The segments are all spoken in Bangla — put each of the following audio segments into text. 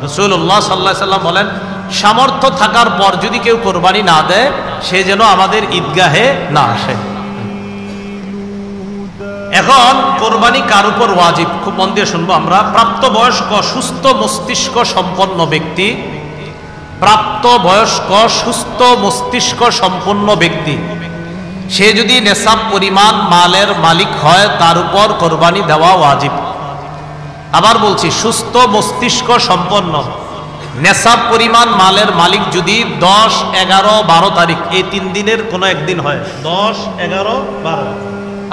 রাসূলুল্লাহ সাল্লাল্লাহু আলাইহি সাল্লাম বলেন, সামর্থ্য থাকার পর যদি কেউ কোরবানি না দেয় সে যেন আমাদের ঈদগাহে না আসে। এখন কোরবানি কার উপর ওয়াজিব, খুব মন দিয়ে শুনবো আমরা। প্রাপ্তবয়স্ক সুস্থ মস্তিষ্ক সম্পন্ন ব্যক্তি, প্রাপ্তবয়স্ক সুস্থ মস্তিষ্ক সম্পন্ন ব্যক্তি, সে যদি নেশাব পরিমাণ মালের মালিক হয় তার উপর কোরবানি দেওয়া ওয়াজিব। আবার বলছি, সুস্থ মস্তিষ্ক সম্পন্ন নেশাব পরিমাণ মালের মালিক যদি 10, 11, 12 তারিখ এই 3 দিনের কোনো একদিন হয়, 10, 11, 12,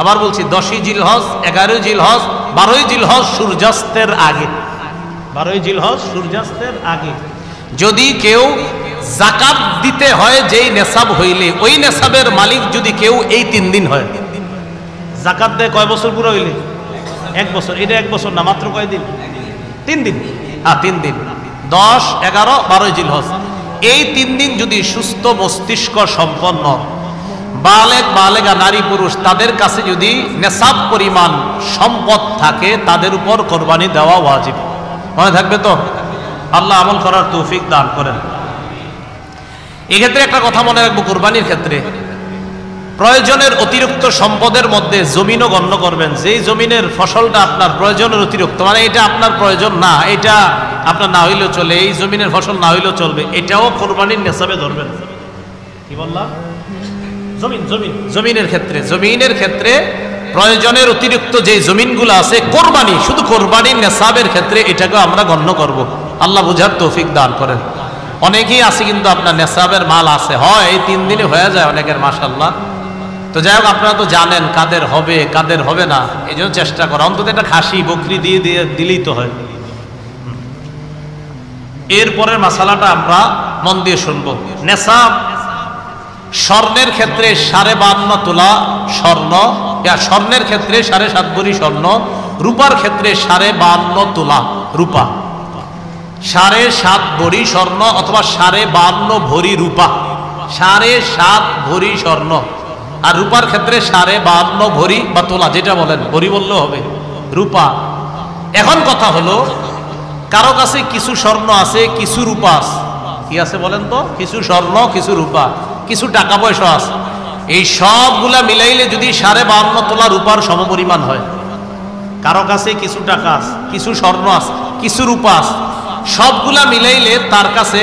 আবার বলছি 10ই জিলহজ, 11ই জিলহজ, 12ই জিলহজ সূর্যাস্তের আগে, 12ই জিলহজ সূর্যাস্তের আগে যদি কেউ যাকাত দিতে হয়, যেই নেশাব হইলে ওই নেশাবের মালিক যদি কেউ এই 3 দিন হয়, যাকাত দেয় কয় বছর পুরো হইলে? 1 বছর। এটা 1 বছর না, মাত্র কয় দিন? 3 দিন। হ্যাঁ, 3 দিন, 10, 11, 12 জিলহজ, এই 3 দিন যদি সুস্থ মস্তিষ্ক সম্পন্ন বালেগ বালেগা নারী পুরুষ তাদের কাছে যদি নেশাব পরিমাণ সম্পদ থাকে তাদের উপর কোরবানি দেওয়া ওয়াজিব। মনে থাকবে তো? আল্লাহ আমল করার তৌফিক দান করেন। এক্ষেত্রে একটা কথা মনে রাখবো, কোরবানির ক্ষেত্রে প্রয়োজনের অতিরিক্ত সম্পদের মধ্যে জমিনও গণ্য করবেন। যেই জমিনের ফসলটা আপনার প্রয়োজনের অতিরিক্ত, মানে এটা আপনার প্রয়োজন না, এটা আপনার না হইলেও চলে, এই জমিনের ফসল না হইলেও চলবে, এটাও কোরবানির নেশাবে ধরবেন। কি বললাম? জমিনের ক্ষেত্রে প্রয়োজনের অতিরিক্ত যে জমিনগুলো আছে কোরবানি, শুধু কোরবানির নেশাবের ক্ষেত্রে এটাকে আমরা গণ্য করব। আল্লাহ বুঝার তৌফিক দান করেন। অনেকেই আছে কিন্তু আপনার নেশাবের মাল আছে, হয় এই 3 দিনে হয়ে যায় অনেকের, মাশাআল্লাহ। তো যাই হোক, আপনারা তো জানেন কাদের হবে কাদের হবে না, এই জন্য চেষ্টা করা, অন্তত একটা খাসি বকরি দিয়ে দিলেই তো হয়। এরপরের মাসালাটা আমরা মন দিয়ে শুনবো। নেশাব স্বর্ণের ক্ষেত্রে 52.5 তোলা স্বর্ণ, স্বর্ণের ক্ষেত্রে 7.5 ভরি স্বর্ণ, রূপার ক্ষেত্রে 52.5 তোলা রূপা, 7.5 ভরি স্বর্ণ অথবা 52.5 ভরি রূপা, 7.5 ভরি স্বর্ণ, আর রূপার ক্ষেত্রে 52.5 ভরি বা তোলা, যেটা বলেন, ভরি বললেও হবে, রূপা। এখন কথা হলো, কারো কাছে কিছু স্বর্ণ আছে, কিছু রূপা আছে। কি আছে বলেন তো? কিছু স্বর্ণ, কিছু রূপা, কিছু টাকা পয়সা আছে। এই সবগুলা মিলাইলে যদি 52.5 তোলা রূপার সমপরিমাণ হয়, কারো কাছে কিছু টাকা আছে, কিছু স্বর্ণ আছে, কিছু রূপা আছে, সবগুলা মিলাইলে তার কাছে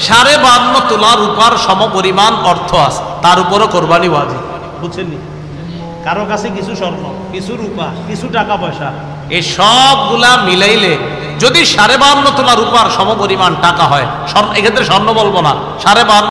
52.5 তোলা রূপার সমপরিমাণ অর্থ আছে, তার উপরও কোরবানি ওয়াজিব। বুঝছেননি? কারো কাছে কিছু স্বর্ণ, কিছু রূপা, কিছু টাকা পয়সা, এই সবগুলা মিলাইলে যদি 52.5 তোলা রূপার সমপরিমাণ টাকা হয়, এক্ষেত্রে স্বর্ণ বলবো না, 52.5